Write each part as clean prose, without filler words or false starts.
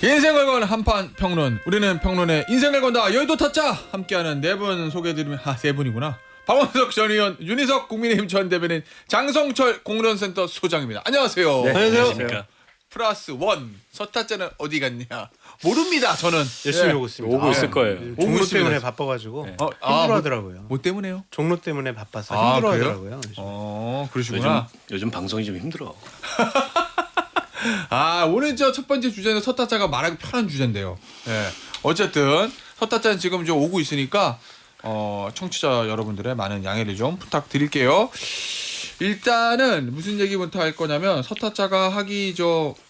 인생을 건 한판 평론. 우리는 평론에 인생을 건다. 여의도 타짜 함께하는 네 분 소개해드리면 세 분이구나. 박원석 전 의원, 윤희석 국민의힘 전 대변인, 장성철 공론센터 소장입니다. 안녕하세요. 네, 안녕하십니까. 플러스 원 서타짜는 어디 갔냐? 모릅니다. 저는 열심히 예. 오고 있습니다. 오고 있을 거예요. 종로 있습니다. 때문에 바빠가지고 네. 힘들어하더라고요. 뭐 때문에요? 종로 때문에 바빠서 아, 힘들어하더라고요. 그러시구나. 요즘 방송이 좀 힘들어. 오늘 첫 번째 주제는 서타짜가 말하기 편한 주제인데요. 예. 어쨌든 서타짜는 지금 좀 오고 있으니까 청취자 여러분들의 많은 양해를 좀 부탁드릴게요. 일단은 무슨 얘기부터 할 거냐면 서타짜가 하기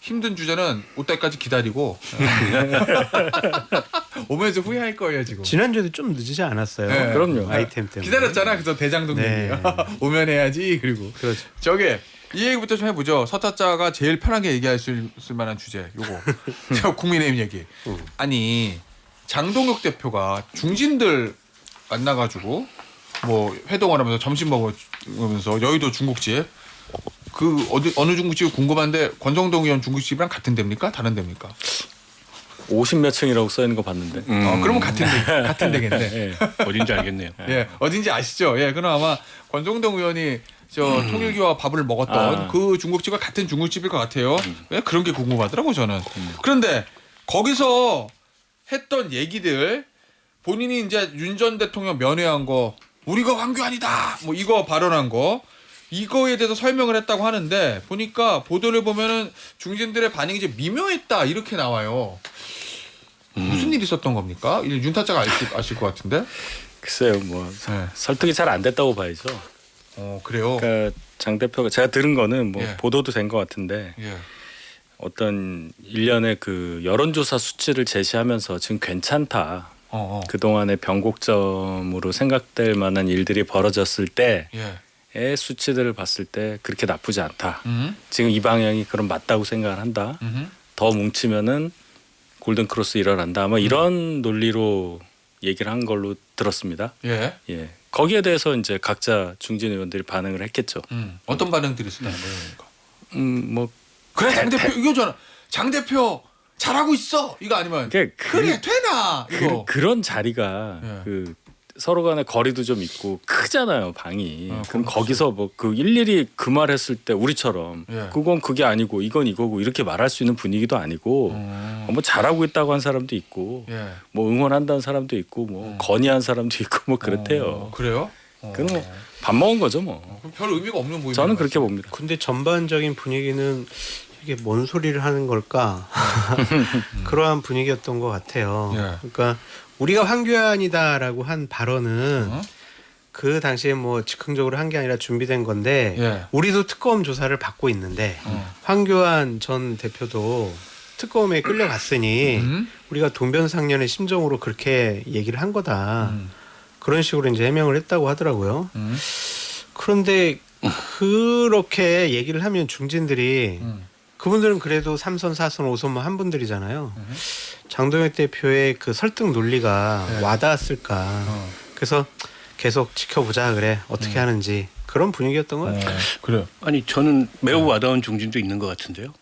힘든 주제는 올 때까지 기다리고 오면서 후회할 거예요 지금. 지난주에도 좀 늦지 않았어요. 네. 그럼요. 아이템 때문에. 기다렸잖아. 그래서 대장동 네. 얘기. 오면 해야지. 그리고 그렇죠. 이 얘기부터 좀 해보죠. 서타짜가 제일 편하게 얘기할 수 있을 만한 주제 요거. 저 국민의힘 얘기. 아니 장동혁 대표가 중진들 만나가지고 뭐 회동을 하면서 점심 먹으면서 여의도 중국집 어느 중국집이 궁금한데 권성동 의원 중국집이랑 같은 데입니까? 다른 데입니까? 50몇 층이라고 써 있는 거 봤는데. 그러면 같은 데겠네. 예, 어딘지 알겠네요. 예, 어딘지 아시죠? 예, 그럼 아마 권성동 의원이 통일교와 밥을 먹었던 그 중국집과 같은 중국집일 것 같아요. 예, 그런 게 궁금하더라고 저는. 그런데 거기서 했던 얘기들 본인이 이제 윤 전 대통령 면회한 거 우리가 황교안이다 뭐 이거 발언한 거 이거에 대해서 설명을 했다고 하는데 보니까 보도를 보면은 중진들의 반응이 이제 미묘했다 이렇게 나와요. 무슨 일이 있었던 겁니까? 윤타짜가 아실 것 같은데. 글쎄요, 뭐 네. 설득이 잘 안 됐다고 봐야죠. 그래요. 그러니까 장 대표가 제가 들은 거는 뭐 예. 보도도 된 것 같은데 예. 어떤 일련의 그 여론조사 수치를 제시하면서 지금 괜찮다. 그동안의 변곡점으로 생각될 만한 일들이 벌어졌을 때의 예. 수치들을 봤을 때 그렇게 나쁘지 않다. 지금 이 방향이 그럼 맞다고 생각을 한다. 더 뭉치면은 골든크로스 일어난다. 아마 이런 논리로 얘기를 한 걸로 들었습니다. 예. 예. 거기에 대해서 이제 각자 중진 의원들이 반응을 했겠죠. 어떤 반응들이 있었나요? 뭐 그래 장 대표 이거잖아. 장 대표 잘하고 있어. 이거 아니면 그래 되나 이거. 그런 자리가 예. 그 서로 간에 거리도 좀 있고 크잖아요, 방이. 그럼 그렇죠. 거기서 뭐 그 일일이 그 말했을 때 우리처럼 예. 그건 그게 아니고 이건 이거고 이렇게 말할 수 있는 분위기도 아니고 뭐 잘하고 있다고 한 사람도 있고 예. 뭐 응원한다는 사람도 있고 뭐 건의한 사람도 있고 뭐 그렇대요. 그래요? 그럼 뭐 밥 먹은 거죠 뭐. 그럼 별 의미가 없는 모임. 저는 그렇게 봅니다. 근데 전반적인 분위기는 이게 뭔 소리를 하는 걸까? 그러한 분위기였던 것 같아요. 예. 그러니까 우리가 황교안이다라고 한 발언은 그 당시에 뭐 즉흥적으로 한 게 아니라 준비된 건데 예. 우리도 특검 조사를 받고 있는데 황교안 전 대표도 특검에 끌려갔으니 우리가 동변상련의 심정으로 그렇게 얘기를 한 거다. 그런 식으로 이제 해명을 했다고 하더라고요. 그런데 그렇게 얘기를 하면 중진들이 그분들은 그래도 3선, 4선, 5선만 한 분들이잖아요. 장동혁 대표의 그 설득 논리가 와닿았을까. 그래서 계속 지켜보자 그래. 어떻게 하는지. 그런 분위기였던 것 같아요. 그래요. 아니 저는 매우 와닿은 중진도 있는 것 같은데요.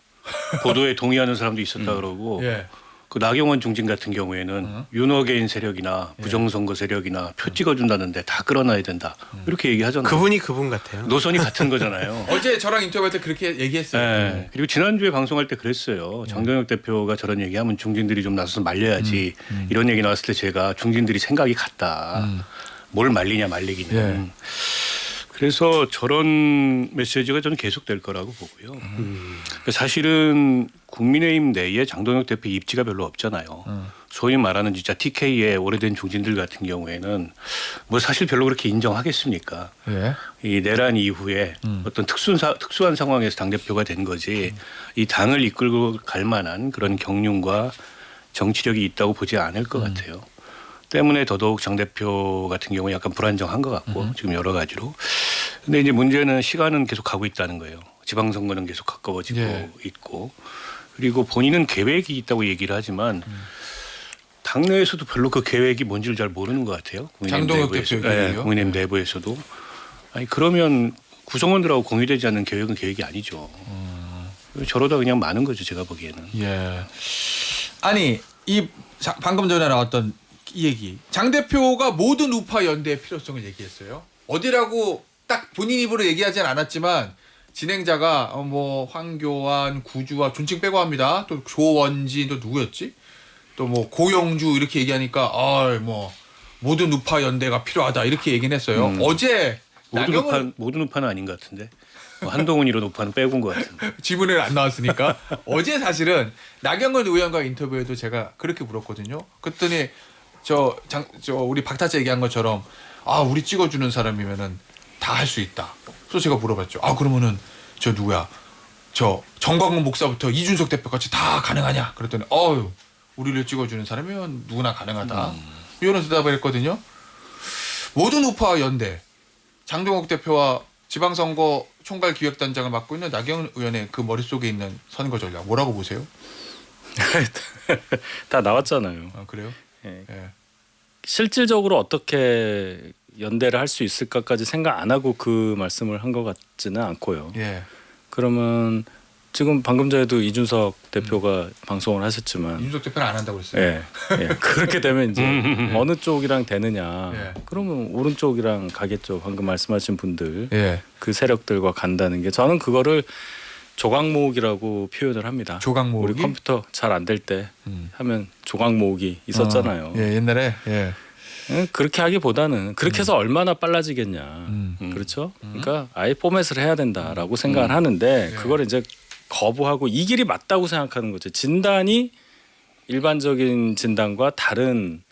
보도에 동의하는 사람도 있었다 그러고 예. 그 나경원 중진 같은 경우에는 윤호개인 세력이나 부정선거 세력이나 표 찍어준다는데 다 끌어놔야 된다 이렇게 얘기하잖아요. 그분이 그분 같아요. 노선이 같은 거잖아요. 어제 저랑 인터뷰할 때 그렇게 얘기했어요. 네. 그리고 지난주에 방송할 때 그랬어요. 장동혁 대표가 저런 얘기하면 중진들이 좀 나서서 말려야지 이런 얘기 나왔을 때 제가 중진들이 생각이 같다. 뭘 말리냐 말리기는. 예. 그래서 저런 메시지가 저는 계속될 거라고 보고요. 사실은 국민의힘 내에 장동혁 대표 입지가 별로 없잖아요. 소위 말하는 진짜 TK의 오래된 중진들 같은 경우에는 뭐 사실 별로 그렇게 인정하겠습니까? 예. 이 내란 이후에 어떤 특수한 상황에서 당대표가 된 거지 이 당을 이끌고 갈 만한 그런 경륜과 정치력이 있다고 보지 않을 것 같아요. 때문에 더더욱 장 대표 같은 경우에 약간 불안정한 것 같고 지금 여러 가지로. 근데 이제 문제는 시간은 계속 가고 있다는 거예요. 지방선거는 계속 가까워지고 예. 있고 그리고 본인은 계획이 있다고 얘기를 하지만 당내에서도 별로 그 계획이 뭔지를 잘 모르는 것 같아요. 장동혁 대표 계획이요? 국민의힘 내부에서도. 아니 그러면 구성원들하고 공유되지 않는 계획은 계획이 아니죠. 저러다 그냥 많은 거죠 제가 보기에는. 예. 아니 방금 전에 나왔던 이 얘기. 장 대표가 모든 우파 연대의 필요성을 얘기했어요. 어디라고 딱 본인 입으로 얘기하진 않았지만 진행자가 뭐 황교안, 구주와 존칭 빼고 합니다. 또 조원진 또 누구였지? 또 뭐 고영주 이렇게 얘기하니까 뭐 모든 우파 연대가 필요하다 이렇게 얘기는 했어요. 어제 모든 우파는 아닌 것 같은데 한동훈 이런 우파는 빼고인 것 같은데. 지문에 안 나왔으니까 어제 사실은 나경원 의원과 인터뷰에도 제가 그렇게 물었거든요. 그랬더니 저 우리 박타자 얘기한 것처럼 우리 찍어주는 사람이면은 다 할 수 있다. 그래서 제가 물어봤죠. 그러면은 저 누구야? 저 정광훈 목사부터 이준석 대표까지 다 가능하냐? 그랬더니 우리를 찍어주는 사람이면 누구나 가능하다. 이런 대답을 했거든요. 모든 우파 연대 장동욱 대표와 지방선거 총괄 기획단장을 맡고 있는 나경원 의원의 그 머릿속에 있는 선거 전략 뭐라고 보세요? 다 나왔잖아요. 그래요? 예. 예. 실질적으로 어떻게 연대를 할 수 있을까까지 생각 안 하고 그 말씀을 한 것 같지는 않고요. 예. 그러면 지금 방금 전에도 이준석 대표가 방송을 하셨지만 이준석 대표는 안 한다고 그랬어요. 예. 그렇게 되면 이제 어느 쪽이랑 되느냐. 예. 그러면 오른쪽이랑 가겠죠. 방금 말씀하신 분들 예. 그 세력들과 간다는 게 저는 그거를 조각 모으기라고 표현을 합니다. 조각 모으기? 우리 컴퓨터 잘 안 될 때 하면 조각 모으기 있었잖아요. 예, 옛날에. 예. 그렇게 하기보다는 그렇게 해서 얼마나 빨라지겠냐. 그렇죠? 그러니까 아예 포맷을 해야 된다라고 생각을 하는데 예. 그걸 이제 거부하고 이 길이 맞다고 생각하는 거죠. 진단이 일반적인 진단과 다른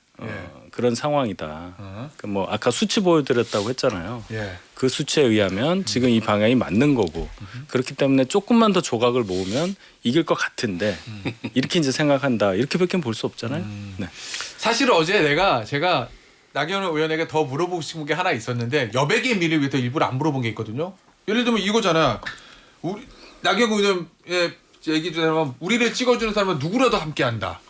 그런 상황이다. 뭐 아까 수치 보여드렸다고 했잖아요. 예. 그 수치에 의하면 지금 이 방향이 맞는 거고 그렇기 때문에 조금만 더 조각을 모으면 이길 것 같은데 이렇게 이제 생각한다. 이렇게밖에 볼 수 없잖아요. 네. 사실 어제 제가 나경원 의원에게 더 물어보고 싶은 게 하나 있었는데 여백의 미를 위해서 일부러 안 물어본 게 있거든요. 예를 들면 이거잖아. 우리 나경원 의원의 얘기처럼 우리를 찍어주는 사람은 누구라도 함께한다.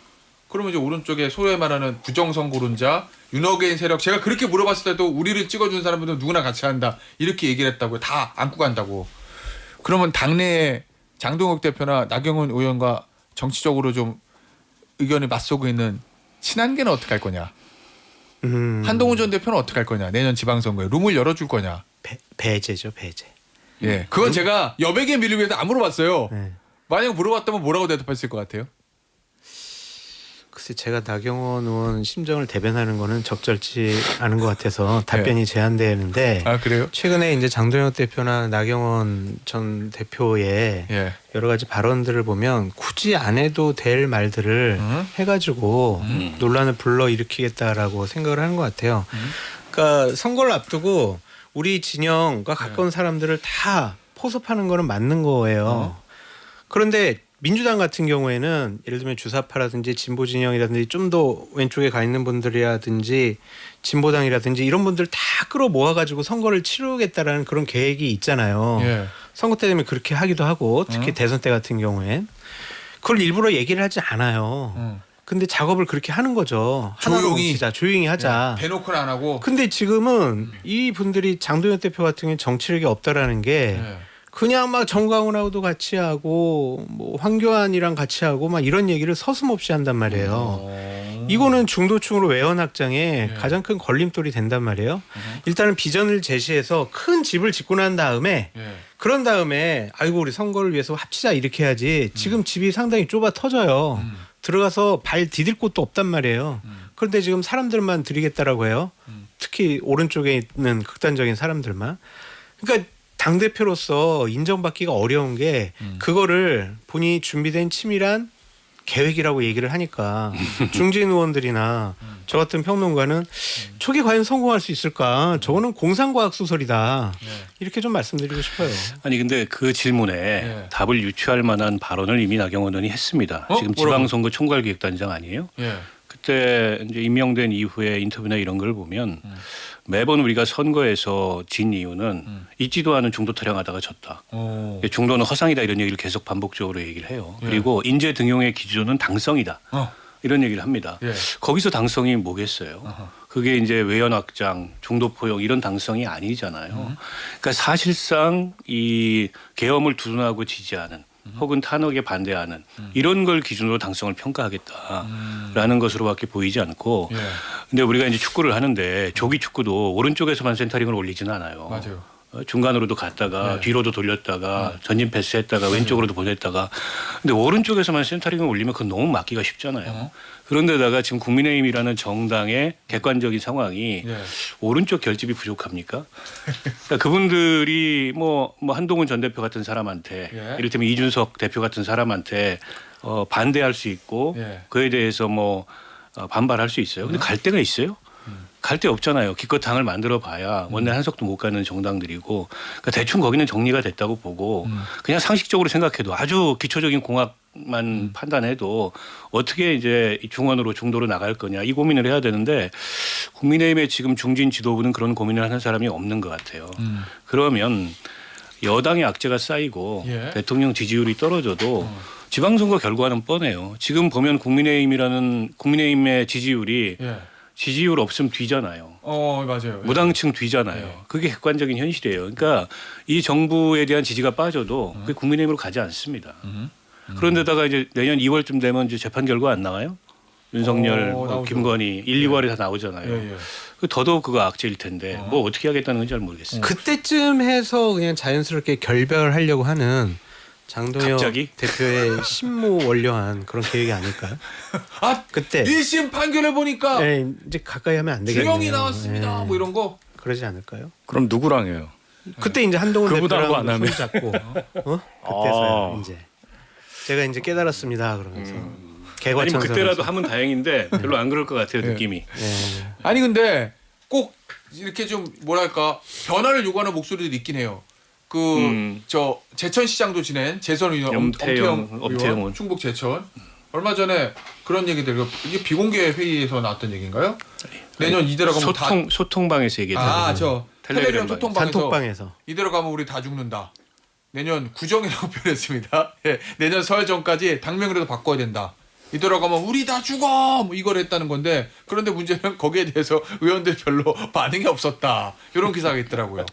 그러면 이제 오른쪽에 소위 말하는 부정선거론자, 윤호개인 세력 제가 그렇게 물어봤을 때도 우리를 찍어주는 사람들은 누구나 같이 한다. 이렇게 얘기를 했다고요. 다 안고 간다고. 그러면 당내에 장동욱 대표나 나경원 의원과 정치적으로 좀 의견이 맞서고 있는 친한계는 어떻게 할 거냐. 한동훈 전 대표는 어떻게 할 거냐. 내년 지방선거에 룸을 열어줄 거냐. 배제죠, 배제. 예, 그건 제가 여백의 미를 위해서 안 물어봤어요. 네. 만약 물어봤다면 뭐라고 대답했을 것 같아요? 글쎄 제가 나경원 의원 심정을 대변하는 거는 적절치 않은 것 같아서 답변이 제한되는데 그래요? 최근에 이제 장동혁 대표나 나경원 전 대표의 예. 여러 가지 발언들을 보면 굳이 안 해도 될 말들을 해가지고 논란을 불러일으키겠다라고 생각을 하는 것 같아요. 그러니까 선거를 앞두고 우리 진영과 가까운 사람들을 다 포섭하는 거는 맞는 거예요. 그런데 민주당 같은 경우에는 예를 들면 주사파라든지 진보 진영이라든지 좀 더 왼쪽에 가 있는 분들이라든지 진보당이라든지 이런 분들 다 끌어모아 가지고 선거를 치르겠다라는 그런 계획이 있잖아요. 예. 선거 때 되면 그렇게 하기도 하고 특히 대선 때 같은 경우엔 그걸 일부러 얘기를 하지 않아요. 근데 작업을 그렇게 하는 거죠. 조용히 하자. 예. 대놓고는 안 하고. 근데 지금은 이 분들이 장동혁 대표 같은 경우는 정치력이 없다라는 게 예. 그냥 막 정광훈하고도 같이 하고 뭐 황교안이랑 같이 하고 막 이런 얘기를 서슴없이 한단 말이에요. 이거는 중도층으로 외연 확장에 가장 큰 걸림돌이 된단 말이에요. 일단은 비전을 제시해서 큰 집을 짓고 난 다음에 그런 다음에 아이고 우리 선거를 위해서 합치자 이렇게 해야지. 지금 집이 상당히 좁아 터져요. 들어가서 발 디딜 곳도 없단 말이에요. 그런데 지금 사람들만 들이겠다라고 해요. 특히 오른쪽에 있는 극단적인 사람들만. 그러니까 당대표로서 인정받기가 어려운 게 그거를 본인이 준비된 치밀한 계획이라고 얘기를 하니까 중진 의원들이나 저 같은 평론가는 저게 과연 성공할 수 있을까? 저거는 공상과학 소설이다. 이렇게 좀 말씀드리고 싶어요. 아니 근데 그 질문에 답을 유추할 만한 발언을 이미 나경원 의원이 했습니다. 지금 뭐라고? 지방선거 총괄기획단장 아니에요? 예. 그때 이제 임명된 이후에 인터뷰나 이런 걸 보면 매번 우리가 선거에서 진 이유는 있지도 않은 중도 타령하다가 졌다. 중도는 허상이다 이런 얘기를 계속 반복적으로 얘기를 해요. 그리고 인재 등용의 기준은 당성이다. 이런 얘기를 합니다. 예. 거기서 당성이 뭐겠어요? 그게 이제 외연 확장, 중도 포용 이런 당성이 아니잖아요. 그러니까 사실상 이 계엄을 두둔하고 지지하는 혹은 탄핵에 반대하는 이런 걸 기준으로 당성을 평가하겠다라는 것으로밖에 보이지 않고 예. 근데 우리가 이제 축구를 하는데 조기 축구도 오른쪽에서만 센터링을 올리지는 않아요. 맞아요. 중간으로도 갔다가 네. 뒤로도 돌렸다가 전진 패스했다가 왼쪽으로도 보냈다가 근데 오른쪽에서만 센터링을 올리면 그건 너무 막기가 쉽잖아요. 그런데다가 지금 국민의힘이라는 정당의 객관적인 상황이 예. 오른쪽 결집이 부족합니까? 그러니까 그분들이 뭐 한동훈 전 대표 같은 사람한테 예. 이를테면 이준석 대표 같은 사람한테 반대할 수 있고 예. 그에 대해서 반발할 수 있어요. 근데 갈 데가 있어요? 갈 데 없잖아요. 기껏 당을 만들어 봐야 원내 한석도 못 가는 정당들이고 그러니까 대충 거기는 정리가 됐다고 보고 그냥 상식적으로 생각해도 아주 기초적인 공학만 판단해도 어떻게 이제 중원으로 중도로 나갈 거냐 이 고민을 해야 되는데 국민의힘의 지금 중진 지도부는 그런 고민을 하는 사람이 없는 것 같아요. 그러면 여당의 악재가 쌓이고 예. 대통령 지지율이 떨어져도 지방선거 결과는 뻔해요. 지금 보면 국민의힘의 지지율이 예. 지지율 없으면 뒤잖아요. 맞아요. 예. 무당층 뒤잖아요. 예. 그게 객관적인 현실이에요. 그러니까 이 정부에 대한 지지가 빠져도 그게 국민의힘으로 가지 않습니다. 그런데다가 이제 내년 2월쯤 되면 이제 재판 결과 안 나와요? 윤석열, 나오죠. 김건희 1, 2월에 다 나오잖아요. 예, 예. 더더욱 그거 악재일 텐데 뭐 어떻게 하겠다는 건지 잘 모르겠어요. 그때쯤 해서 그냥 자연스럽게 결별하려고 하는 장동혁 갑자기? 대표의 심무원료한 그런 계획이 아닐까요? 아 그때 1심 판결을 보니까 네, 이제 가까이 하면 안 되겠네요. 규형이 나왔습니다. 네. 뭐 이런 거. 그러지 않을까요? 그럼 누구랑 해요? 그때 이제 한동훈 그분하고 안 대표랑 하면. 손 잡고 그때서야 이제 제가 이제 깨달았습니다 그러면서 아니면 개과천선에서. 그때라도 하면 다행인데 별로 안 그럴 것 같아요 느낌이. 네. 아니 근데 꼭 이렇게 좀 뭐랄까 변화를 요구하는 목소리들이 있긴 해요. 저 제천시장도 지낸 재선 의원 엄태영 의원 의원. 충북 제천 얼마 전에 그런 얘기들 이게 비공개 회의에서 나왔던 얘기인가요? 내년 이대로 가면 다 소통방에서 얘기했잖아요. 저 텔레그램 소통방에서 단톡방에서 이대로 가면 우리 다 죽는다. 내년 구정이라고 표현했습니다. 예, 내년 설 전까지 당명이라도 바꿔야 된다. 이대로 가면 우리 다 죽어 뭐 이걸 했다는 건데 그런데 문제는 거기에 대해서 의원들 별로 반응이 없었다. 이런 기사가 있더라고요.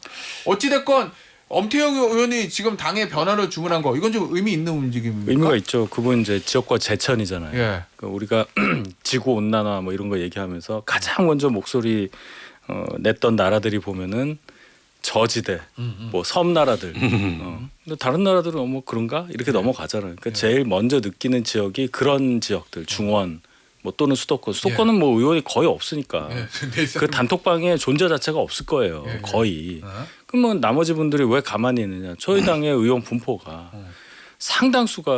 어찌됐건 엄태영 의원이 지금 당의 변화를 주문한 거 이건 좀 의미 있는 움직임입니까? 의미가 있죠. 그분 이제 지역과 재천이잖아요. 예. 그러니까 우리가 지구 온난화 뭐 이런 거 얘기하면서 가장 먼저 목소리 냈던 나라들이 보면은 저지대, 뭐 섬나라들. 근데 다른 나라들은 뭐 그런가 이렇게 넘어가잖아요. 그러니까 제일 먼저 느끼는 지역이 그런 지역들, 중원, 뭐 또는 수도권. 수도권은 뭐 의원이 거의 없으니까 예. 그 단톡방에 존재 자체가 없을 거예요. 예, 예. 거의. 어? 그러면 나머지 분들이 왜 가만히 있느냐? 저희 당의 의원 분포가 상당수가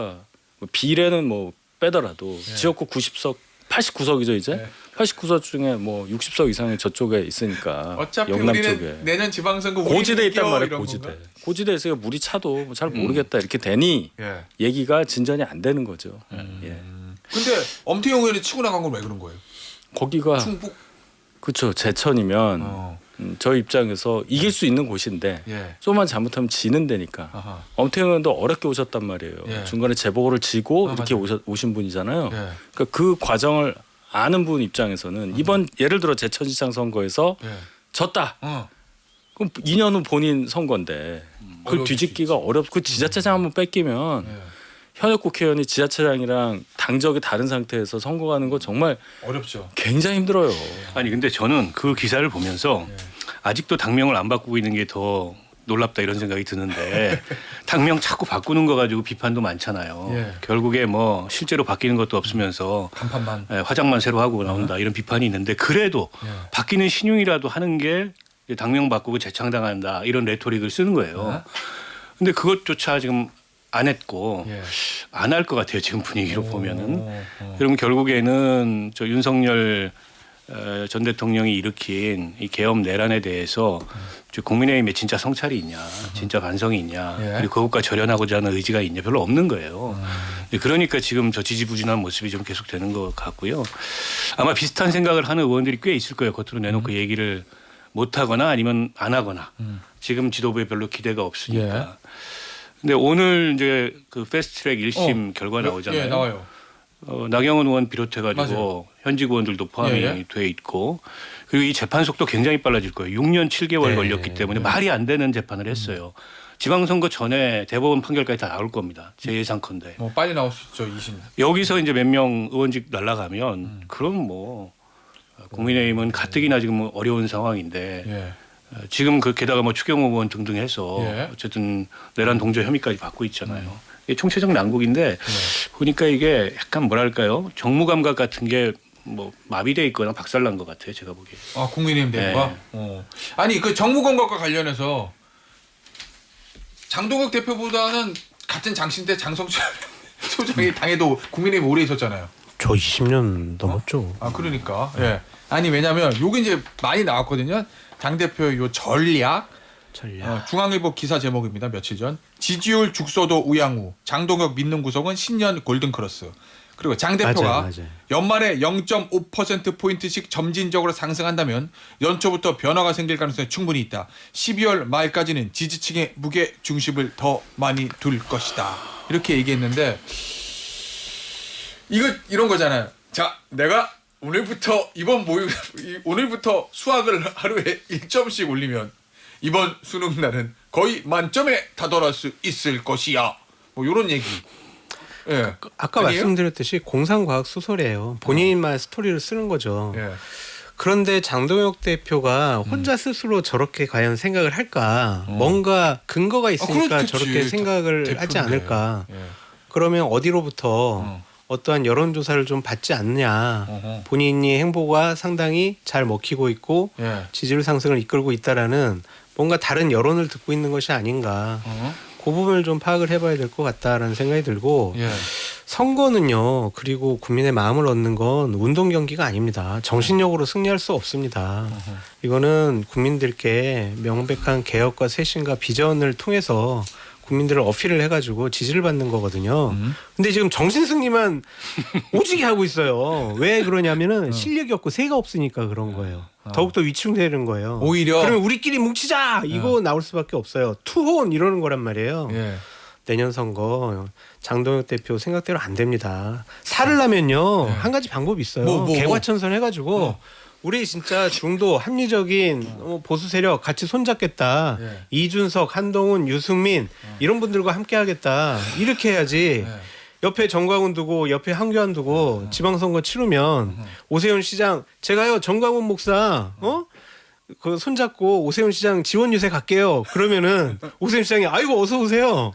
뭐 비례는 뭐 빼더라도 지역구 90석, 89석이죠 이제. 예. 89석 중에 뭐 60석 이상이 저쪽에 있으니까 어차피 영남 우리는 쪽에 내년 지방선거 고지대에 있단 말이에요. 이런 고지대. 건가? 고지대에서 물이 차도 뭐잘 모르겠다 이렇게 되니 예. 얘기가 진전이 안 되는 거죠. 예. 근데 엄태영 의원이 치고 나간 건 왜 그런 거예요? 거기가 충북. 그렇죠. 제천이면 저희 입장에서 이길 수 있는 곳인데 예. 조금만 잘못하면 지는 데니까. 아하. 엄태영 의원도 어렵게 오셨단 말이에요. 예. 중간에 재보궐을 지고 이렇게 맞아요. 오신 분이잖아요. 예. 그러니까 그 과정을 아는 분 입장에서는 이번 예를 들어 제천시장 선거에서 예. 졌다. 어. 그럼 2년 후 본인 선거인데 그걸 어려울 뒤집기가 그 지자체장 한번 뺏기면 예. 현역 국회의원이 지자체장이랑 당적이 다른 상태에서 선거가는 거 정말 어렵죠. 굉장히 힘들어요. 아니 근데 저는 그 기사를 보면서 아직도 당명을 안 바꾸고 있는 게 더 놀랍다 이런 생각이 드는데 당명 자꾸 바꾸는 거 가지고 비판도 많잖아요. 예. 결국에 뭐 실제로 바뀌는 것도 없으면서 간판만. 화장만 새로 하고 나온다 이런 비판이 있는데 그래도 바뀌는 신용이라도 하는 게 당명 바꾸고 재창당한다 이런 레토릭을 쓰는 거예요. 근데 그것조차 지금 안 했고 예. 안 할 것 같아요. 지금 분위기로 보면은. 그럼 결국에는 저 윤석열 전 대통령이 일으킨 이 계엄 내란에 대해서 국민의힘에 진짜 성찰이 있냐, 진짜 반성이 있냐, 예. 그리고 그것과 절연하고자 하는 의지가 있냐 별로 없는 거예요. 그러니까 지금 저 지지부진한 모습이 좀 계속되는 것 같고요. 아마 비슷한 생각을 하는 의원들이 꽤 있을 거예요. 겉으로 내놓고 얘기를 못 하거나 아니면 안 하거나 지금 지도부에 별로 기대가 없으니까. 근데 오늘 이제 그 패스트트랙 1심 결과 나오잖아요. 예, 나와요. 나경원 의원 비롯해가지고 맞아요. 현직 의원들도 포함이 예. 돼 있고 그리고 이 재판 속도 굉장히 빨라질 거예요. 6년 7개월 네. 걸렸기 때문에 말이 안 되는 재판을 했어요. 지방선거 전에 대법원 판결까지 다 나올 겁니다. 제 예상컨대. 뭐 빨리 나올 수 있죠. 20년. 여기서 이제 몇 명 의원직 날라가면 그럼 뭐 국민의힘은 가뜩이나 지금 어려운 상황인데 예. 지금 그 게다가 뭐 추경호 의원 등등 해서 예. 어쨌든 내란 동조 혐의까지 받고 있잖아요. 이게 총체적 난국인데 보니까 이게 약간 뭐랄까요 정무 감각 같은 게 뭐 마비돼 있거나 박살난 것 같아요. 제가 보기에. 아 국민의힘 대표가. 아니 그 정무공각과 관련해서 장동혁 대표보다는 같은 장신대 장성철 소장이 당에도 국민의힘 오래 있었잖아요. 저 20년 넘었죠. 아 그러니까. 예. 아니 왜냐면 요게 이제 많이 나왔거든요. 당 대표의 요 전략. 중앙일보 기사 제목입니다. 며칠 전 지지율 죽소도 우양우 장동혁 믿는 구성은 신년 골든크로스. 그리고 장 대표가 맞아요. 연말에 0.5%포인트씩 점진적으로 상승한다면 연초부터 변화가 생길 가능성이 충분히 있다. 12월 말까지는 지지층의 무게 중심을 더 많이 둘 것이다. 이렇게 얘기했는데 이거 이런 거잖아요. 자, 내가 오늘부터 오늘부터 수학을 하루에 1점씩 올리면 이번 수능 날은 거의 만점에 다다를 수 있을 것이야. 뭐 이런 얘기. 예. 아까 아니에요? 말씀드렸듯이 공상과학 소설이에요. 본인만 스토리를 쓰는 거죠. 예. 그런데 장동혁 대표가 혼자 스스로 저렇게 과연 생각을 할까? 뭔가 근거가 있으니까 그렇겠지. 저렇게 생각을 대표인데. 하지 않을까? 예. 그러면 어디로부터 어떠한 여론조사를 좀 받지 않느냐? 어허. 본인이 행보가 상당히 잘 먹히고 있고 예. 지지율 상승을 이끌고 있다라는 뭔가 다른 여론을 듣고 있는 것이 아닌가? 그 부분을 좀 파악을 해봐야 될 것 같다라는 생각이 들고 예. 선거는요. 그리고 국민의 마음을 얻는 건 운동 경기가 아닙니다. 정신력으로 승리할 수 없습니다. 이거는 국민들께 명백한 개혁과 쇄신과 비전을 통해서 국민들을 어필을 해가지고 지지를 받는 거거든요. 근데 지금 정신 승리만 오지게 하고 있어요. 왜 그러냐면은 실력이 없고 새가 없으니까 그런 거예요. 더욱더 위축되는 거예요. 오히려 그러면 우리끼리 뭉치자 이거 나올 수밖에 없어요. 투혼 이러는 거란 말이에요. 예. 내년 선거 장동혁 대표 생각대로 안 됩니다. 살으려면요 한 가지 방법이 있어요. 뭐. 개과천선 해가지고 우리 진짜 중도 합리적인 보수 세력 같이 손잡겠다. 예. 이준석, 한동훈, 유승민 이런 분들과 함께하겠다. 이렇게 해야지. 예. 옆에 정광훈 두고 옆에 한교안 두고 지방선거 치르면 오세훈 시장 제가요 정광훈 목사 그 손잡고 오세훈 시장 지원 유세 갈게요. 그러면은 오세훈 시장이 아이고 어서 오세요.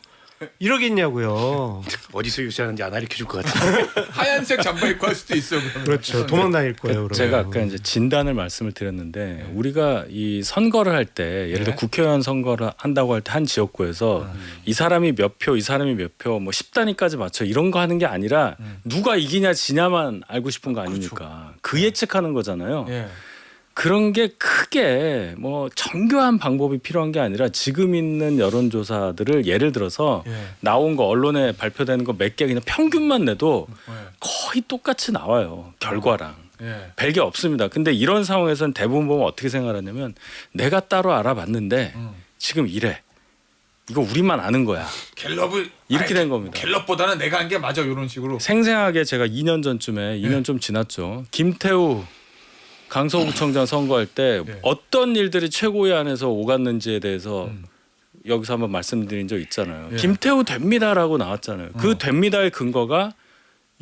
이러겠냐고요. 어디서 유세하는지 안 가르쳐 줄 것 같아요. 하얀색 잠바 입고 할 수도 있어. 그러면. 그렇죠. 도망 다닐 거예요. 그러면. 제가 아까 이제 진단을 말씀을 드렸는데 우리가 이 선거를 할 때 예를 들어 국회의원 선거를 한다고 할 때 한 지역구에서 이 사람이 몇 표, 이 사람이 몇 표, 뭐 10단위까지 맞춰 이런 거 하는 게 아니라 누가 이기냐 지냐만 알고 싶은 거 아닙니까? 그 예측하는 거잖아요. 예. 그런 게 크게 뭐 정교한 방법이 필요한 게 아니라 지금 있는 여론조사들을 예를 들어서 예. 나온 거 언론에 발표되는 거 몇 개 그냥 평균만 내도 예. 거의 똑같이 나와요. 결과랑. 예. 별게 없습니다. 근데 이런 상황에서는 대부분 보면 어떻게 생각하냐면 내가 따로 알아봤는데 지금 이래. 이거 우리만 아는 거야. 갤럽을 이렇게 된 겁니다. 갤럽보다는 내가 한 게 맞아 이런 식으로. 생생하게 제가 2년 전쯤에 2년 좀 지났죠. 김태우 강서구청장 선거할 때 네. 어떤 일들이 최고위 안에서 오갔는지에 대해서 여기서 한번 말씀드린 적 있잖아요. 예. 김태우 됩니다라고 나왔잖아요. 그 됩니다의 근거가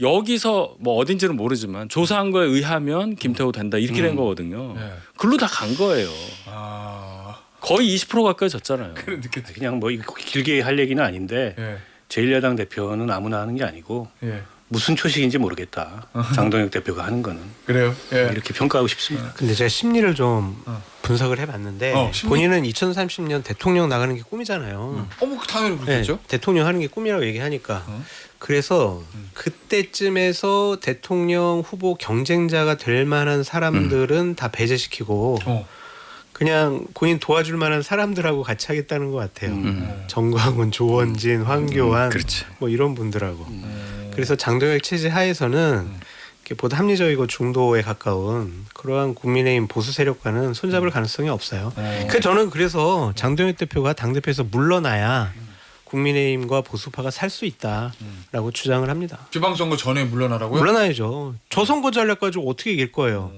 여기서 뭐 어딘지는 모르지만 조사한 거에 의하면 김태우 된다 이렇게 된 거거든요. 예. 글로 다 간 거예요. 아. 거의 20% 가까이 졌잖아요. 그냥 뭐 이거 길게 할 얘기는 아닌데 예. 제1야당 대표는 아무나 하는 게 아니고 예. 무슨 초식인지 모르겠다. 장동혁 대표가 하는 거는 그래요. 예. 이렇게 평가하고 싶습니다. 근데 제가 심리를 좀 분석을 해봤는데 심리? 본인은 2030년 대통령 나가는 게 꿈이잖아요. 어머 당연히 네, 그렇겠죠. 대통령 하는 게 꿈이라고 얘기하니까 그래서 그때쯤에서 대통령 후보 경쟁자가 될 만한 사람들은 다 배제시키고 그냥 본인 도와줄 만한 사람들하고 같이 하겠다는 것 같아요. 정광훈, 조원진, 황교안 그렇지. 뭐 이런 분들하고. 그래서 장동혁 체제 하에서는 이렇게 보다 합리적이고 중도에 가까운 그러한 국민의힘 보수 세력과는 손잡을 가능성이 없어요. 저는 그래서 장동혁 대표가 당대표에서 물러나야 국민의힘과 보수파가 살 수 있다라고 주장을 합니다. 지방선거 전에 물러나라고요? 물러나야죠. 저 선거 전략 가지고 어떻게 이길 거예요.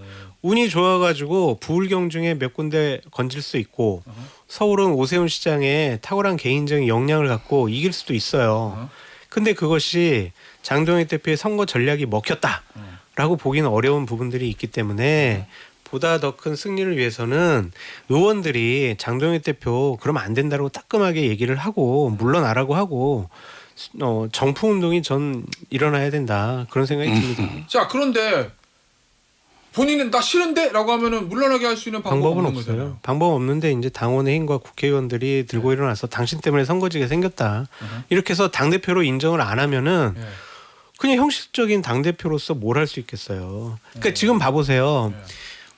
운이 좋아가지고 부울경 중에 몇 군데 건질 수 있고 서울은 오세훈 시장에 탁월한 개인적인 역량을 갖고 이길 수도 있어요. 근데 그것이 장동혁 대표의 선거 전략이 먹혔다라고 보기는 어려운 부분들이 있기 때문에 보다 더 큰 승리를 위해서는 의원들이 장동혁 대표 그러면 안 된다고 따끔하게 얘기를 하고 물러나라고 하고 정풍 운동이 전 일어나야 된다 그런 생각이 듭니다. 자, 그런데 본인은 나 싫은데라고 하면은 물러나게 할 수 있는 방법은 방법은 없는 없어요. 거잖아요. 방법 없는데 이제 당원의 힘과 국회의원들이 들고 일어나서 당신 때문에 선거지가 생겼다. 이렇게 해서 당 대표로 인정을 안 하면은 예. 그냥 형식적인 당 대표로서 뭘 할 수 있겠어요. 그러니까 지금 봐보세요.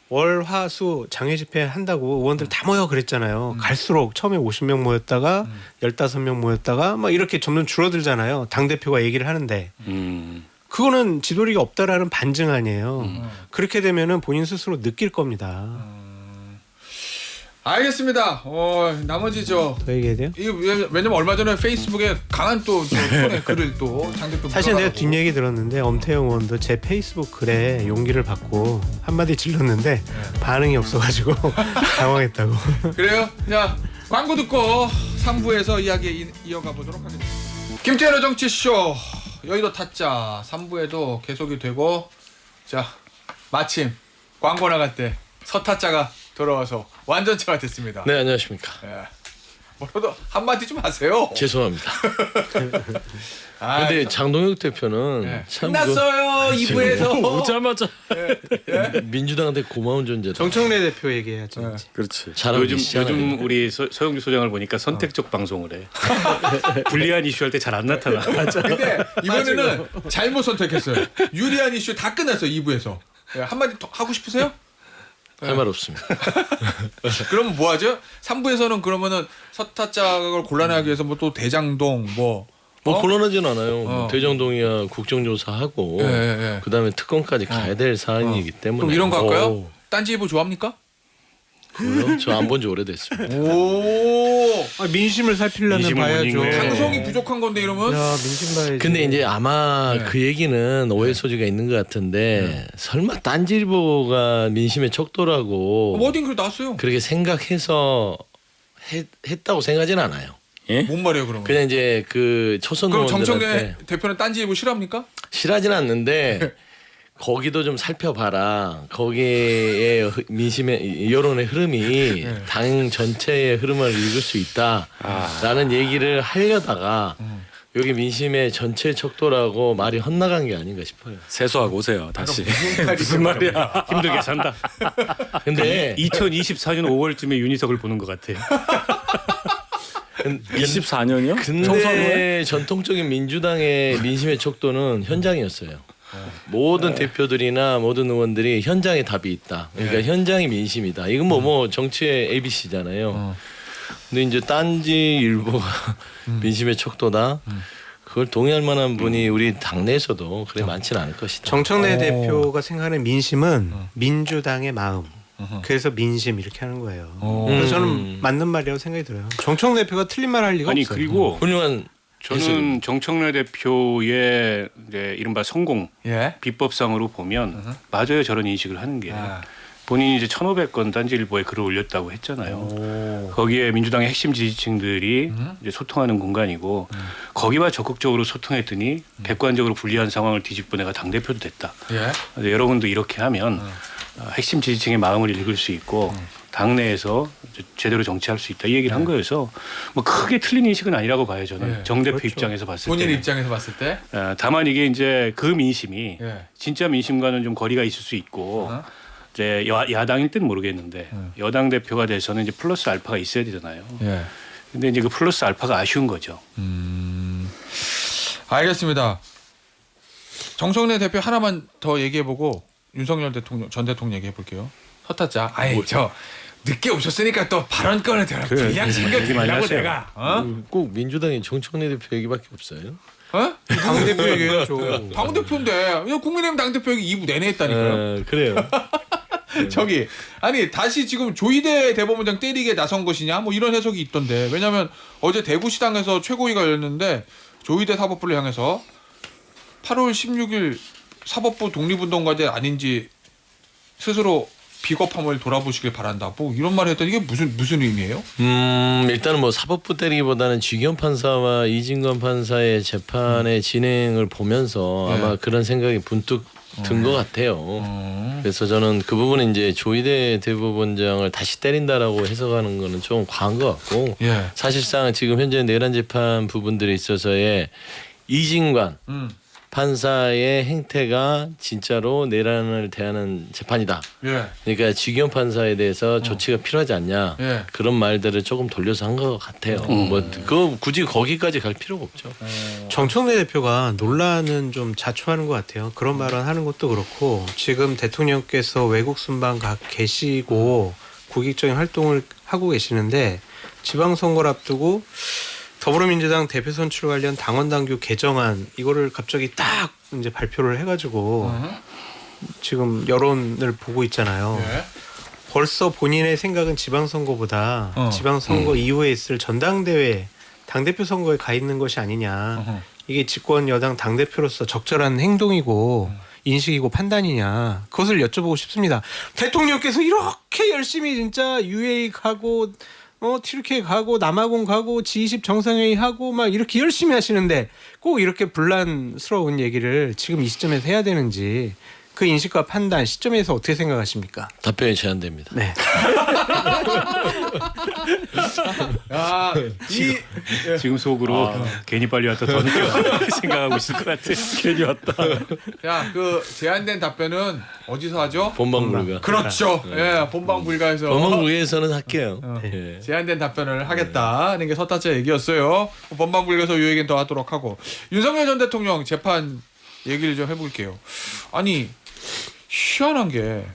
월, 화, 수 장외 집회 한다고 의원들 다 모여 그랬잖아요. 갈수록 처음에 50명 모였다가 15명 모였다가 막 이렇게 점점 줄어들잖아요. 당 대표가 얘기를 하는데. 그거는 지도리가 없다라는 반증 아니에요. 그렇게 되면은 본인 스스로 느낄 겁니다. 알겠습니다. 나머지 더 얘기해야 돼요? 이거 왜냐면 얼마 전에 페이스북에 강한 또 톤의 글을 또 장 대표 사실 내가 물어가고. 뒷얘기 들었는데 엄태영 의원도 제 페이스북 글에 용기를 받고 한마디 질렀는데 반응이 없어가지고 당황했다고. 그래요? 자, 광고 듣고 3부에서 이야기 이어가 보도록 하겠습니다. 김태현의 정치쇼 여의도 타짜 3부에도 계속이 되고, 자, 마침 광고 나갈 때 서타짜가 돌아와서 완전체가 됐습니다. 네, 안녕하십니까. 예. 뭐라도 한마디 좀 하세요. 죄송합니다. 아, 근데 장동혁 대표는 예. 참 끝났어요. 2부에서. 오자마자 민주당한테 고마운 존재다. 정청래 대표 얘기해야죠. 네. 그렇지. 잘하고 요즘 계시잖아요. 우리 서영주 소장을 보니까 선택적 방송을 해. 불리한 이슈 할 때 잘 안 나타나. 근데 이번에는 잘못 선택했어요. 유리한 이슈 다 끝났어요. 2부에서. 예, 한마디 더 하고 싶으세요? 할 말 없습니다. 그러면 뭐 하죠? 3부에서는 그러면은 서타짝을 곤란하기 위해서 뭐 또 대장동 뭐 곤란하진 않아요. 뭐 대정동이야 국정조사하고 예, 예. 그다음에 특검까지 가야 될 사안이기 때문에. 그럼 이런 거 할까요? 오, 딴지일보 좋아합니까? 그래요? 저 안 본 지 오래됐습니다. 오. 민심을 살피려면 민심을 봐야죠. 못 읽네. 방송이 부족한 건데 이러면 야 민심 봐야지. 근데 이제 아마 네. 그 얘기는 오해 소지가 있는 것 같은데 설마 딴지일보가 민심의 척도라고 어딘 글 나왔어요. 그렇게 생각해서 했다고 생각하진 않아요. 예? 뭔 말이에요 그러면? 그냥 이제 그 초선 그럼 의원들한테 정청래 대표는 딴지일보 싫어합니까? 싫어하진 않는데 거기도 좀 살펴봐라. 거기에 민심의 여론의 흐름이 당 전체의 흐름을 읽을 수 있다라는 얘기를 하려다가 여기 민심의 전체 척도라고 말이 헛나간 게 아닌가 싶어요. 세수하고 오세요. 다시. 무슨 말이야? 힘들게 산다. 근데 2024년 5월쯤에 윤희석을 보는 것 같아요. 24년이요? 근데 전통적인 민주당의 민심의 척도는 현장이었어요. 모든 대표들이나 모든 의원들이 현장에 답이 있다. 그러니까 현장이 민심이다. 이건 뭐 정치의 ABC잖아요. 근데 이제 딴지일보가 민심의 척도다. 그걸 동의할 만한 분이 우리 당내에서도 그래 많지는 않을 것이다. 정청래 대표가 생각하는 민심은 민주당의 마음. 그래서 민심 이렇게 하는 거예요. 그래서 저는 맞는 말이라고 생각이 들어요. 정청래 대표가 틀린 말 할 리가 아니 없어요. 그리고 훌륭한 저는 정청래 대표의 이제 이른바 성공 예. 비법상으로 보면 맞아요. 저런 인식을 하는 게. 아. 본인이 이제 1,500건 딴지일보에 글을 올렸다고 했잖아요. 거기에 민주당의 핵심 지지층들이 이제 소통하는 공간이고 거기와 적극적으로 소통했더니 객관적으로 불리한 상황을 뒤집고 내가 당대표도 됐다. 예. 그래서 여러분도 이렇게 하면 핵심 지지층의 마음을 읽을 수 있고 당내에서 제대로 정치할 수 있다 이 얘기를 한 거여서 뭐 크게 틀린 인식은 아니라고 봐요 저는. 예. 정 대표 그렇죠. 입장에서 봤을 본인 때. 입장에서 봤을 때. 다만 이게 이제 그 민심이 예. 진짜 민심과는 좀 거리가 있을 수 있고 이제 야당일 땐 모르겠는데 여당 대표가 돼서는 이제 플러스 알파가 있어야 되잖아요. 예. 근데 이제 그 플러스 알파가 아쉬운 거죠. 알겠습니다. 정청래 대표 하나만 더 얘기해보고 윤석열 대통령 전 대통령 얘기해볼게요. 서타짜. 아이 저 늦게 오셨으니까 또 발언권을 제가 분량 챙겨드리려고 내가. 꼭 민주당의 정청래 대표 얘기밖에 없어요. 어? 당 대표 얘기해야죠. 당 대표인데 국민의힘 당 대표 얘기 2부 내내 했다니까요. 그래요. 저기 아니 다시 지금 조희대 대법원장 때리게 나선 것이냐 뭐 이런 해석이 있던데. 왜냐하면 어제 대구시당에서 최고위가 열렸는데 조희대 사법부를 향해서 8월 16일 사법부 독립운동가들 아닌지 스스로 비겁함을 돌아보시길 바란다. 뭐 이런 말을 했더니 이게 무슨 의미예요? 일단은 뭐 사법부 때리기보다는 지기현 판사와 이진관 판사의 재판의 진행을 보면서 네. 아마 그런 생각이 문득 든 것 같아요. 그래서 저는 그 부분은 이제 조희대 대법원장을 다시 때린다라고 해석하는 거는 좀 과한 것 같고 예. 사실상 지금 현재 내란 재판 부분들에 있어서의 이진관 판사의 행태가 진짜로 내란을 대하는 재판이다. 예. 그러니까 지기현 판사에 대해서 조치가 필요하지 않냐 예. 그런 말들을 조금 돌려서 한 것 같아요. 뭐 그거 굳이 거기까지 갈 필요가 없죠. 정청래 대표가 논란은 좀 자초하는 것 같아요. 그런 발언 하는 것도 그렇고 지금 대통령께서 외국 순방 가 계시고 국익적인 활동을 하고 계시는데 지방선거를 앞두고 더불어민주당 대표 선출 관련 당원 당규 개정안 이거를 갑자기 딱 이제 발표를 해가지고 지금 여론을 보고 있잖아요. 예. 벌써 본인의 생각은 지방선거보다 지방선거 이후에 있을 전당대회 당대표 선거에 가 있는 것이 아니냐. 이게 집권 여당 당대표로서 적절한 행동이고 인식이고 판단이냐. 그것을 여쭤보고 싶습니다. 대통령께서 이렇게 열심히 진짜 UA 가고 튀르키예 가고 남아공 가고 G20 정상회의 하고 막 이렇게 열심히 하시는데 꼭 이렇게 분란스러운 얘기를 지금 이 시점에서 해야 되는지 그 인식과 판단 시점에서 어떻게 생각하십니까? 답변이 제한됩니다. 네. 야, 지금 속으로 괜히 빨리 왔다 더 늦게 왔다 생각하고 있을 것 같아. 괜히 왔다. 야, 그 제한된 답변은 어디서 하죠? 본방불가. 그렇죠. 예, 본방 불가에서 본방불가에서는 할게요. 예. 제한된 답변을 하겠다는 게 서타자 얘기였어요. 본방 불가에서 이 얘기는 더 하도록 하고 윤석열 전 대통령 재판 얘기를 좀 해볼게요. 아니 희한한 게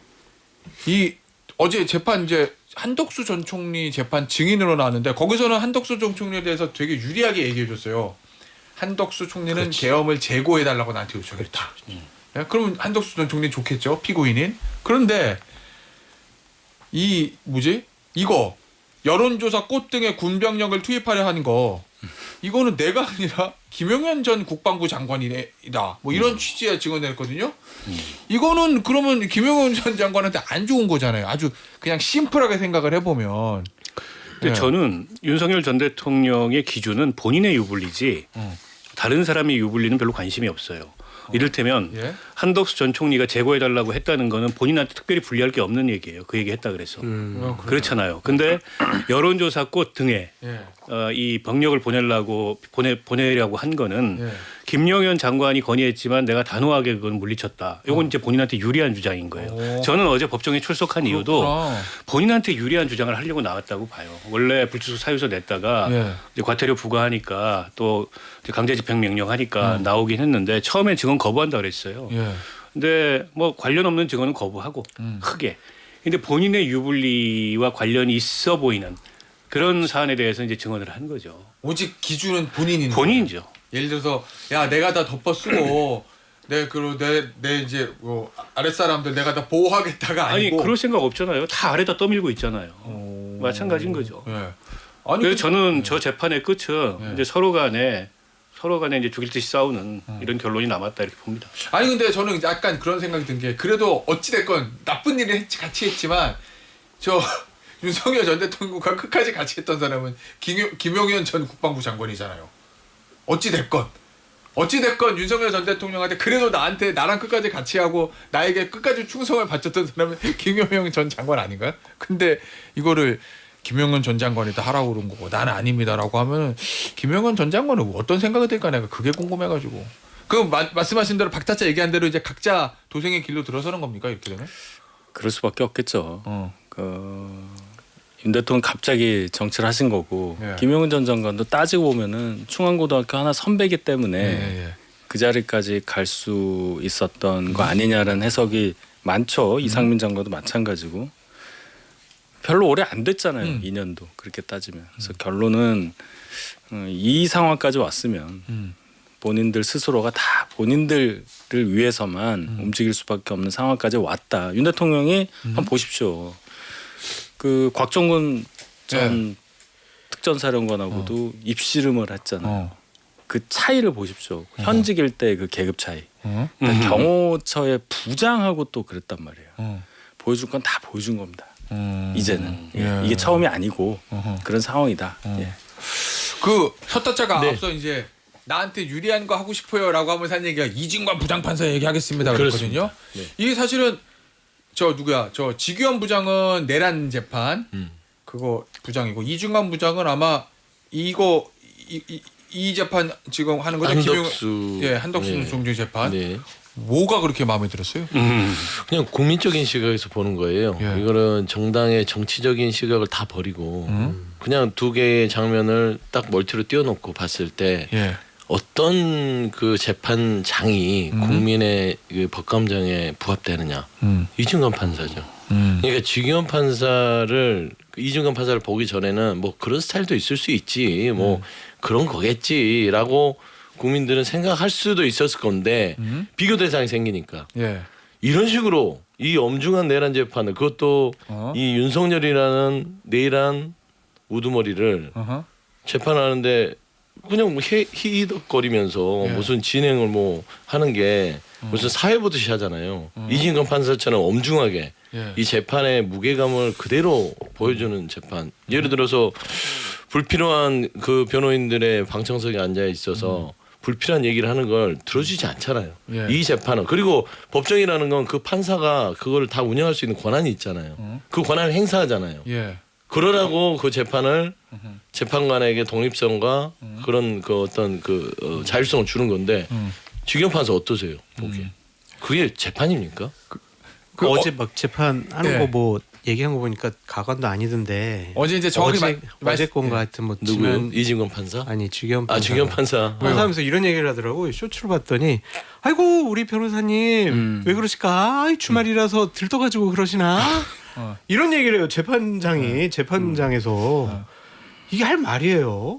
이 어제 재판 이제 한덕수 전 총리 재판 증인으로 나왔는데 거기서는 한덕수 전 총리에 대해서 되게 유리하게 얘기해줬어요. 한덕수 총리는 그렇지. 계엄을 제고해달라고 나한테 요청했다. 예? 그러면 한덕수 전 총리 좋겠죠, 피고인인. 그런데 이 이거 여론조사 꽃 등의 군병력을 투입하려 한 거 이거는 내가 아니라 김용현 전 국방부 장관이다. 뭐 이런 취지의 증언을 했거든요. 이거는 그러면 김용현 전 장관한테 안 좋은 거잖아요. 아주 그냥 심플하게 생각을 해보면. 근데 네. 저는 윤석열 전 대통령의 기준은 본인의 유불리지 다른 사람의 유불리는 별로 관심이 없어요. 이를테면 예? 한덕수 전 총리가 제거해달라고 했다는 거는 본인한테 특별히 불리할 게 없는 얘기예요. 그 얘기 했다 그래서. 그렇잖아요. 근데 여론조사 꽃 등에 예. 이 병력을 보내려고 한 거는 예. 김용현 장관이 건의했지만 내가 단호하게 그건 물리쳤다. 이건 이제 본인한테 유리한 주장인 거예요. 오. 저는 어제 법정에 출석한 이유도 그렇구나. 본인한테 유리한 주장을 하려고 나왔다고 봐요. 원래 불출석 사유서 냈다가 예. 이제 과태료 부과하니까 또 이제 강제집행 명령하니까 나오긴 했는데 처음엔 증언 거부한다 그랬어요. 예. 근데 뭐 관련 없는 증언은 거부하고 크게. 근데 본인의 유불리와 관련이 있어 보이는 그런 사안에 대해서 이제 증언을 한 거죠. 오직 기준은 본인인 본인이죠. 예를 들어서 야 내가 다 덮어 쓰고 내 이제 뭐 아랫사람들 내가 다 보호하겠다가 아니 아니고 그럴 생각 없잖아요. 다 아래다 떠밀고 있잖아요. 마찬가지인 거죠. 예. 아니 그래서 저는 저 재판의 끝은 네. 이제 서로 간에 이제 죽일 듯이 싸우는 이런 결론이 남았다 이렇게 봅니다. 아니 근데 저는 약간 그런 생각이 든 게 그래도 어찌 됐건 나쁜 일을 같이 했지만 저 윤석열 전 대통령과 끝까지 같이 했던 사람은 김용현 전 국방부 장관이잖아요. 어찌 됐건 윤석열 전 대통령한테 그래도 나랑 끝까지 같이 하고 나에게 끝까지 충성을 바쳤던 사람은 김용현 전 장관 아닌가요? 근데 이거를 김용현 전 장관이 다 하라고 그런 거고 나는 아닙니다라고 하면은 김용현 전 장관은 어떤 생각이 들까 내가 그게 궁금해가지고. 그 말씀하신 대로 박타짜 얘기한 대로 이제 각자 도생의 길로 들어서는 겁니까 이렇게 되면? 그럴 수밖에 없겠죠. 윤 대통령 갑자기 정치를 하신 거고 예. 김용은 전 장관도 따지고 보면은 충안고등학교 하나 선배기 때문에 예. 그 자리까지 갈 수 있었던 거 아니냐라는 해석이 많죠. 이상민 장관도 마찬가지고 별로 오래 안 됐잖아요. 2년도 그렇게 따지면. 그래서 결론은 이 상황까지 왔으면 본인들 스스로가 다 본인들을 위해서만 움직일 수밖에 없는 상황까지 왔다. 윤 대통령이 한번 보십시오. 그 곽정근 전 특전사령관하고도 입씨름을 했잖아요. 그 차이를 보십시오. 현직일 때 그 계급 차이. 그러니까 경호처의 부장하고 또 그랬단 말이에요. 보여줄 건 다 보여준 겁니다. 이제는 예. 이게 처음이 아니고 어허. 그런 상황이다. 예. 그 서타자가 네. 앞서 이제 나한테 유리한 거 하고 싶어요라고 하면서 한 얘기가 이진관 부장판사 얘기하겠습니다 그랬거든요. 네. 이게 사실은 저 누구야 저 지규현 부장은 내란 재판 그거 부장이고 이진관 부장은 아마 이거 이 재판 지금 하는 거죠. 한덕수. 예, 한덕수 네. 총재 재판. 네. 뭐가 그렇게 마음에 들었어요? 그냥 국민적인 시각에서 보는 거예요. 예. 이거는 정당의 정치적인 시각을 다 버리고 그냥 두 개의 장면을 딱 멀티로 띄워놓고 봤을 때 예. 어떤 그 재판장이 국민의 그 법감정에 부합되느냐. 이준관 판사죠. 그러니까 지규현 판사를 이준관 판사를 보기 전에는 뭐 그런 스타일도 있을 수 있지 뭐 그런 거겠지라고 국민들은 생각할 수도 있었을 건데 비교 대상이 생기니까 예. 이런 식으로 이 엄중한 내란 재판을 그것도 이 윤석열이라는 내란 우두머리를 어허. 재판하는데 그냥 뭐 히덕거리면서 예. 무슨 진행을 뭐 하는 게 무슨 사회 보듯이 하잖아요. 이진관 판사처럼 엄중하게 예. 이 재판의 무게감을 그대로 보여주는 재판. 예를 들어서 불필요한 그 변호인들의 방청석에 앉아 있어서 불필요한 얘기를 하는 걸 들어주지 않잖아요. 예. 이 재판은 그리고 법정이라는 건 그 판사가 그걸 다 운영할 수 있는 권한이 있잖아요. 그 권한을 행사하잖아요. 예. 그러라고 그 재판을 재판관에게 독립성과 그런 그 어떤 그 자율성을 주는 건데 지경 판사 어떠세요? 보기에 그게 재판입니까? 그 어제 막 재판하는 예. 거 뭐 얘기한 거 보니까 가관도 아니던데. 어제 이제 정확히 어제 건가 하여튼 뭐 누구요? 지난 이진권 판사? 아니 주기현 판사. 아 주기현 판사. 판사하면서 이런 얘기를 하더라고. 쇼츠를 봤더니 아이고 우리 변호사님 왜 그러실까? 아이, 주말이라서 들떠가지고 그러시나? 이런 얘기를 해요. 재판장이 재판장에서 이게 할 말이에요.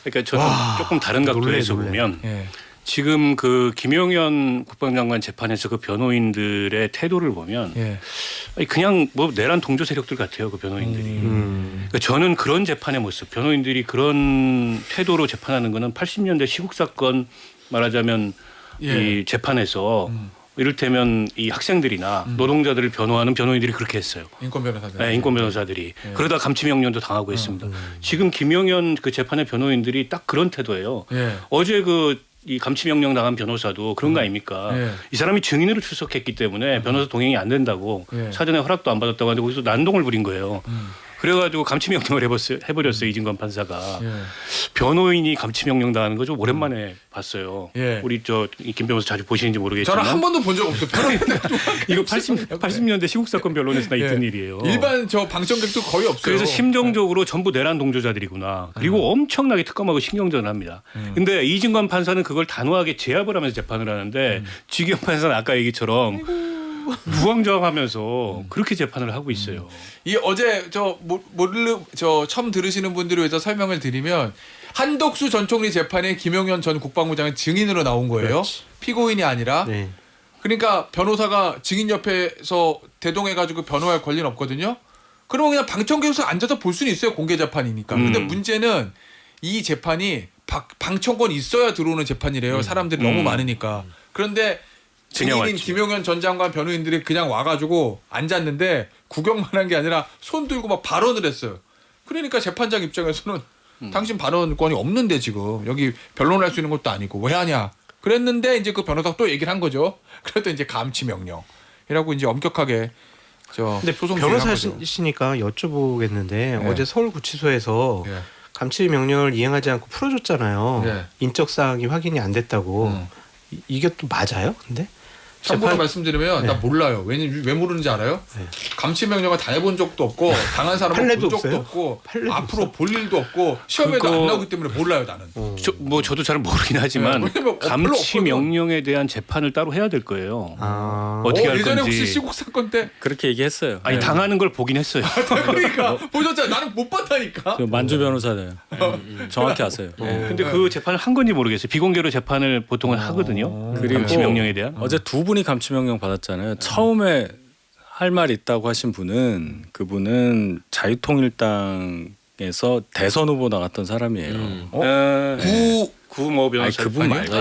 그러니까 저는 와, 조금 다른 각도에서 놀래. 보면 예. 지금 그 김용현 국방장관 재판에서 그 변호인들의 태도를 보면 예. 아니, 그냥 뭐 내란 동조 세력들 같아요. 그 변호인들이. 그러니까 저는 그런 재판의 모습, 변호인들이 그런 태도로 재판하는 거는 80년대 시국 사건 말하자면 예. 이 재판에서 이를테면 이 학생들이나 노동자들을 변호하는 변호인들이 그렇게 했어요. 인권 변호사들. 네, 인권 변호사들이 그러다 감치명령도 당하고 있습니다. 지금 김용현 그 재판의 변호인들이 딱 그런 태도예요. 예. 어제 그 이 감치명령 당한 변호사도 그런 거 아닙니까? 예. 이 사람이 증인으로 출석했기 때문에 변호사 동행이 안 된다고 예. 사전에 허락도 안 받았다고 하는데 거기서 난동을 부린 거예요. 그래가지고 감치명령을 해버렸어요. 이진관 판사가. 예. 변호인이 감치명령 당하는 거 좀 오랜만에 봤어요. 예. 우리 김 변호사 자주 보시는지 모르겠지만 저는 한 번도 본 적 없어요. 이거 80년대 시국 사건 변론에서나 있던 일이에요. 일반 저 방청객도 거의 없어요. 그래서 심정적으로 전부 내란 동조자들이구나. 그리고 엄청나게 특검하고 신경전을 합니다. 근데 이진관 판사는 그걸 단호하게 제압을 하면서 재판을 하는데 지기현 판사는 아까 얘기처럼 무왕좌왕하면서 그렇게 재판을 하고 있어요. 이 어제 저 처음 들으시는 분들을 위해서 설명을 드리면 한덕수 전 총리 재판에 김용현 전 국방부장은 증인으로 나온 거예요. 그렇지. 피고인이 아니라. 네. 그러니까 변호사가 증인 옆에서 대동해가지고 변호할 권리는 없거든요. 그러면 그냥 방청객에서 앉아서 볼 수는 있어요. 공개 재판이니까. 근데 문제는 이 재판이 방청권 있어야 들어오는 재판이래요. 사람들이 너무 많으니까. 그런데 그냥 증인인 왔지. 김용현 전 장관 변호인들이 그냥 와가지고 앉았는데 구경만 한 게 아니라 손 들고 막 발언을 했어요. 그러니까 재판장 입장에서는 당신 발언권이 없는데 지금 여기 변론할 수 있는 것도 아니고 왜 하냐. 그랬는데 이제 그 변호사가 또 얘기를 한 거죠. 그랬더니 이제 감치 명령이라고 이제 엄격하게 저 근데 소송 진행한 거죠. 변호사시니까 여쭤보겠는데 예. 어제 서울구치소에서 예. 감치 명령을 이행하지 않고 풀어줬잖아요. 예. 인적 사항이 확인이 안 됐다고. 이게 또 맞아요? 근데 참고로 재판- 말씀드리면 나 네. 몰라요. 왜 모르는지 알아요? 네. 감치 명령을 당해본 적도 없고 당한 사람은 판례도 본 적도 없어요? 없고 판례도 앞으로 볼 일도 없고 시험에도 그거- 안 나오기 때문에 몰라요 나는. 저도 잘 모르긴 하지만 네, 왜냐면 별로 감치 없거든. 명령에 대한 재판을 따로 해야 될 거예요. 아. 어떻게 할 예전에 건지. 혹시 시국 사건 때 그렇게 얘기했어요. 아니 네. 당하는 걸 보긴 했어요. 그러니까 보셨잖아. 나는 못 봤다니까. 그 만주 변호사들 정확히 아세요. 네. 근데 그 재판을 한 건지 모르겠어요. 비공개로 재판을 보통은 하거든요. 그리고 감치 명령에 대한. 어제 두 분이 감치 명령 받았잖아요. 처음에 할 말 있다고 하신 분은 그분은 자유통일당에서 대선 후보 나갔던 사람이에요. 구모 아니 변호사 그분 말고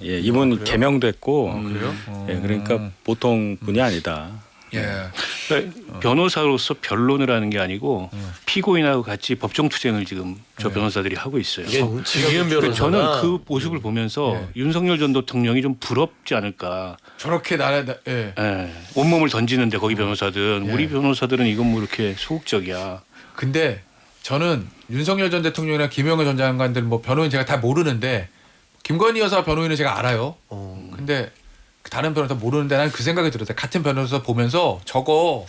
이분 개명됐고 그래요? 예, 그러니까 보통 분이 아니다. 예. 그러니까 변호사로서 변론을 하는 게 아니고 피고인하고 같이 법정 투쟁을 지금 저 변호사들이 하고 있어요. 이게 지기현 그러니까 변호사가 저는 그 모습을 보면서 윤석열 전 대통령이 좀 부럽지 않을까. 저렇게 예. 예. 온몸을 던지는데 거기 변호사들은 우리 변호사들은 이건 뭐 이렇게 소극적이야. 근데 저는 윤석열 전 대통령이나 김영애 전 장관들 뭐 변호인 제가 다 모르는데 김건희 여사 변호인은 제가 알아요. 근데 다른 변호사 모르는데 난 그 생각이 들었어요. 같은 변호사 보면서 저거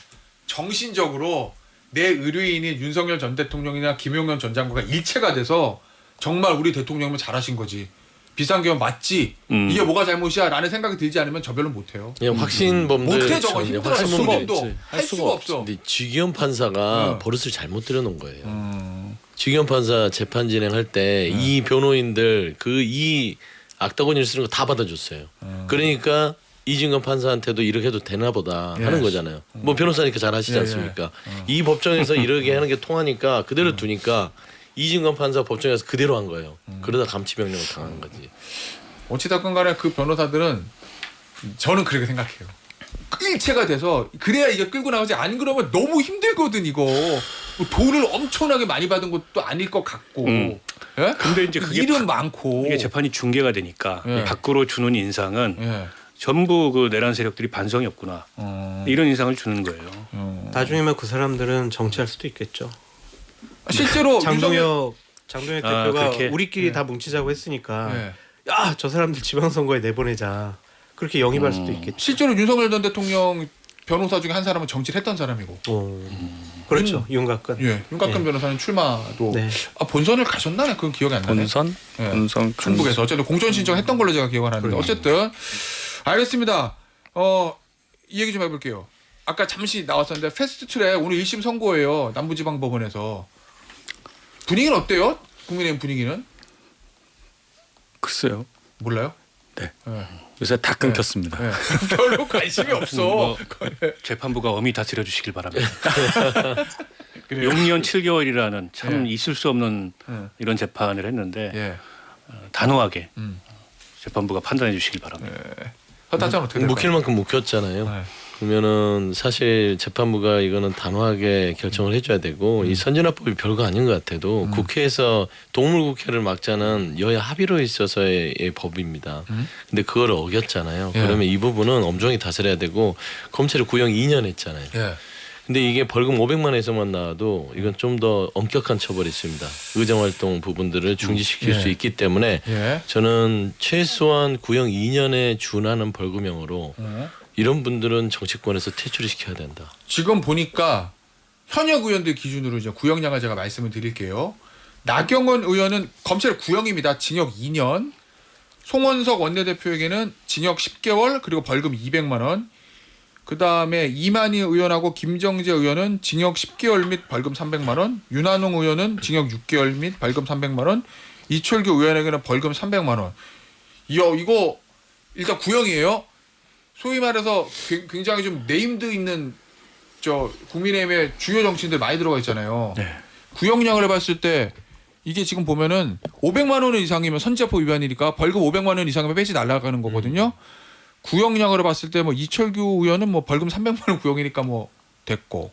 정신적으로 내 의뢰인인 윤석열 전 대통령이나 김용현 전 장관과 일체가 돼서 정말 우리 대통령은 잘하신 거지. 비상계엄 맞지? 이게 뭐가 잘못이야? 라는 생각이 들지 않으면 저 별로 못해요. 그냥 확신범들 못해 저거 힘들어. 수범도 할 수가 없어. 근데 지기현 판사가 버릇을 잘못 들여놓은 거예요. 지기현 판사 재판 진행할 때 이 변호인들 이 악다구니를 쓰는 거 다 받아줬어요. 그러니까 이진건 판사한테도 이렇게 해도 되나 보다 하는 거잖아요. 뭐 변호사니까 잘 하시지 않습니까? 이 법정에서 이렇게 하는 게 통하니까 그대로 두니까 이진건 판사 법정에서 그대로 한 거예요. 그러다 감치명령을 당한 거지. 어찌됐건 간에 그 변호사들은 저는 그렇게 생각해요. 일체가 돼서 그래야 이게 끌고 나가지 안 그러면 너무 힘들거든 이거. 뭐 돈을 엄청나게 많이 받은 것도 아닐 것 같고. 예? 근데 이제 그게 일은 많고. 이게 재판이 중계가 되니까 예. 밖으로 주는 인상은 예. 전부 그 내란 세력들이 반성이 없구나. 이런 인상을 주는 거예요. 나중에면 그 사람들은 정치할 수도 있겠죠. 실제로 장동혁 대표가 그렇게? 우리끼리 다 뭉치자고 했으니까 예. 야, 저 사람들 지방선거에 내보내자. 그렇게 영입할 수도 있겠죠. 실제로 윤석열 전 대통령 변호사 중에 한 사람은 정치를 했던 사람이고. 그렇죠. 윤곽근. 예. 윤곽근 예. 변호사는 출마도 네. 본선을 가셨나? 그건 기억이 안 나네. 본선? 예. 본선 충북에서 어쨌든 공천 신청했던 걸로 제가 기억을 하는데 어쨌든 알겠습니다. 이 얘기 좀 해볼게요. 아까 잠시 나왔었는데 패스트트랙 오늘 1심 선고예요. 남부지방법원에서. 분위기는 어때요? 국민의힘 분위기는? 글쎄요. 몰라요? 네. 예. 요새 다 끊겼습니다. 예. 별로 관심이 없어. 뭐 재판부가 엄히 다스려 주시길 바랍니다. 그래요? 6년 7개월이라는 참 예. 있을 수 없는 예. 이런 재판을 했는데 예. 단호하게 음. 재판부가 판단해 주시길 바랍니다. 허타짱은 어떻게 될까요? 묵힐 만큼 묵혔잖아요. 네. 그러면은 사실 재판부가 이거는 단호하게 결정을 해줘야 되고 이 선진화법이 별거 아닌 것 같아도 국회에서 동물국회를 막자는 여야 합의로 있어서의 법입니다. 근데 그걸 어겼잖아요. 예. 그러면 이 부분은 엄중히 다스려야 되고 검찰이 구형 2년 했잖아요. 예. 근데 이게 벌금 500만 원에서만 나와도 이건 좀 더 엄격한 처벌이 있습니다. 의정활동 부분들을 중지시킬 예. 수 있기 때문에 예. 저는 최소한 구형 2년에 준하는 벌금형으로 이런 분들은 정치권에서 퇴출을 시켜야 된다. 지금 보니까 현역 의원들 기준으로 이제 구형량을 제가 말씀을 드릴게요. 나경원 의원은 검찰 구형입니다. 징역 2년. 송원석 원내대표에게는 징역 10개월 그리고 벌금 200만 원. 그다음에 이만희 의원하고 김정재 의원은 징역 10개월 및 벌금 300만 원. 윤한홍 의원은 징역 6개월 및 벌금 300만 원. 이철규 의원에게는 벌금 300만 원. 이거 일단 구형이에요. 소위 말해서 굉장히 좀 네임드 있는 저 국민의힘의 주요 정치인들 많이 들어가 있잖아요. 네. 구형량을 봤을 때 이게 지금 보면은 500만 원 이상이면 선제법 위반이니까 벌금 500만 원 이상이면 빼지 날아가는 거거든요. 구형량으로 봤을 때 뭐 이철규 의원은 뭐 벌금 300만 원 구형이니까 뭐 됐고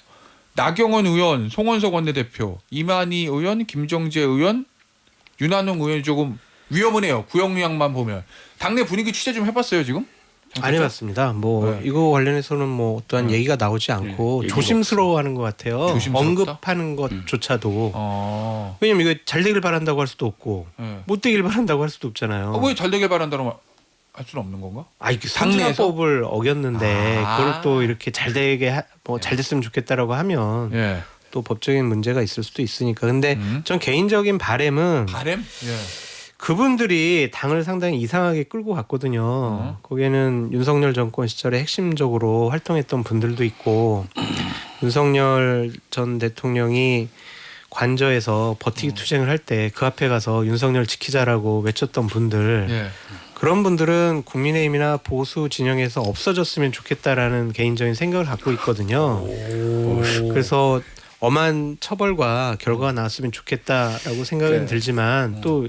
나경원 의원, 송원석 원내대표, 이만희 의원, 김정재 의원, 윤한홍 의원이 조금 위험은 해요. 구형량만 보면 당내 분위기 취재 좀 해봤어요 지금? 안 해봤습니다. 뭐 네. 이거 관련해서는 뭐 어떠한 얘기가 나오지 않고 얘기가 조심스러워하는 것 같아요. 조심스럽다? 언급하는 것조차도. 왜냐면 이거 잘 되길 바란다고 할 수도 없고 네. 못 되길 바란다고 할 수도 없잖아요. 왜 잘 되길 바란다고 할 수는 없는 건가? 이게 당내에서? 선진화법을 어겼는데 아. 그걸 또 이렇게 잘 되게 뭐 잘 됐으면 좋겠다라고 하면 예. 또 법적인 문제가 있을 수도 있으니까. 근데 전 개인적인 바람은 바램? 예. 그분들이 당을 상당히 이상하게 끌고 갔거든요. 거기에는 윤석열 정권 시절에 핵심적으로 활동했던 분들도 있고 윤석열 전 대통령이 관저에서 버티기 투쟁을 할 때 그 앞에 가서 윤석열 지키자라고 외쳤던 분들 예. 그런 분들은 국민의힘이나 보수 진영에서 없어졌으면 좋겠다라는 개인적인 생각을 갖고 있거든요. 그래서 엄한 처벌과 결과가 나왔으면 좋겠다라고 생각은 들지만 또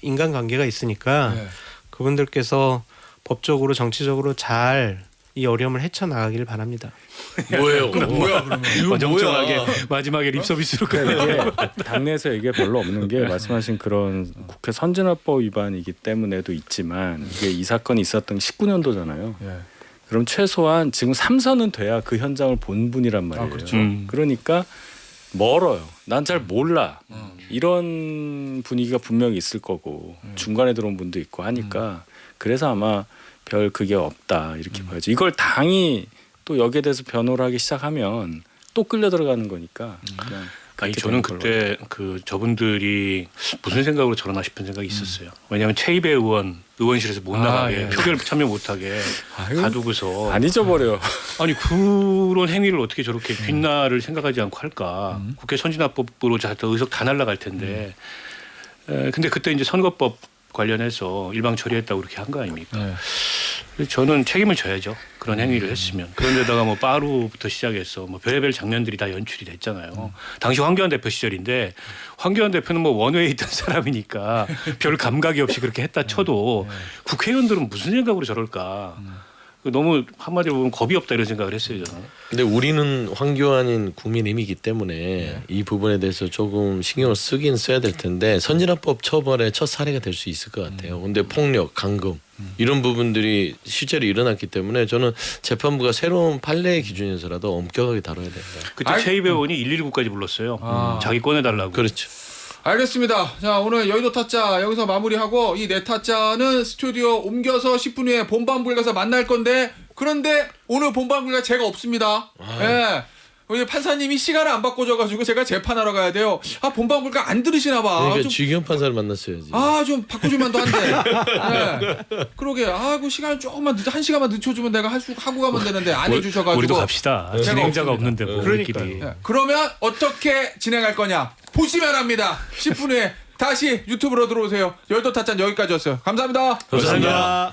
인간관계가 있으니까 예. 그분들께서 법적으로 정치적으로 잘 이 어려움을 헤쳐나가길 바랍니다. 뭐예요? 뭐야 그러면? 이거 정정하게 뭐야? 마지막에 립서비스로 이게 당내에서 얘기 별로 없는 게 말씀하신 그런 국회 선진화법 위반이기 때문에도 있지만 이게 이 사건이 있었던 19년도잖아요. 예. 그럼 최소한 지금 3선은 돼야 그 현장을 본 분이란 말이에요. 그렇죠. 그러니까 멀어요. 난 잘 몰라. 이런 분위기가 분명히 있을 거고 중간에 들어온 분도 있고 하니까 그래서 아마 별 그게 없다 이렇게 봐야죠. 이걸 당이 또 여기에 대해서 변호를 하기 시작하면 또 끌려 들어가는 거니까 그냥 아니 그렇게 저는 되는 걸로. 그때 그 저분들이 무슨 생각으로 저러나 싶은 생각이 있었어요. 왜냐하면 최이배 의원 의원실에서 못 나가게 예. 표결 참여 못하게 아유, 가두고서 안 잊어버려. 아니 그런 행위를 어떻게 저렇게 뒷날을 생각하지 않고 할까? 국회 선진화법으로 의석 다 날라갈 텐데. 근데 그때 이제 선거법 관련해서 일방 처리했다고 그렇게 한 거 아닙니까? 네. 그래서 저는 책임을 져야죠. 그런 행위를 했으면. 그런데다가 뭐 빠루부터 시작해서 뭐 별의별 장면들이 다 연출이 됐잖아요. 당시 황교안 대표 시절인데 황교안 대표는 뭐 원외에 있던 사람이니까 별 감각이 없이 그렇게 했다 쳐도 국회의원들은 무슨 생각으로 저럴까? 너무 한마디로 보면 겁이 없다 이런 생각을 했어요 저는. 근데 우리는 황교안인 국민의힘이기 때문에 이 부분에 대해서 조금 신경을 쓰긴 써야 될 텐데 선진화법 처벌의 첫 사례가 될 수 있을 것 같아요. 근데 폭력, 강금 이런 부분들이 실제로 일어났기 때문에 저는 재판부가 새로운 판례의 기준에서라도 엄격하게 다뤄야 된다. 그때 최이배 의원이 119까지 불렀어요. 자기 꺼내달라고. 그렇죠. 알겠습니다. 자 오늘 여의도 타짜 여기서 마무리하고 이 네 타짜는 스튜디오 옮겨서 10분 후에 본방불 가서 만날 건데 그런데 오늘 본방불가 제가 없습니다. 예. 우리 판사님이 시간을 안 바꿔줘가지고 제가 재판하러 가야 돼요. 아 본방불가 안 들으시나 봐. 그러니까 좀, 주기현 판사를 만났어야지. 좀 바꿔주면 안 돼. 예. 그러게. 그 시간 조금만 한 시간만 늦춰주면 내가 하고 가면 되는데 안 해주셔가지고. 우리도 갑시다. 제가 진행자가 없습니다. 없는데 뭐 그러니까요. 우리끼리. 예. 그러면 어떻게 진행할 거냐 보시면 합니다. 10분 후에 다시 유튜브로 들어오세요. 여의도 타짜 여기까지였어요. 감사합니다. 감사합니다.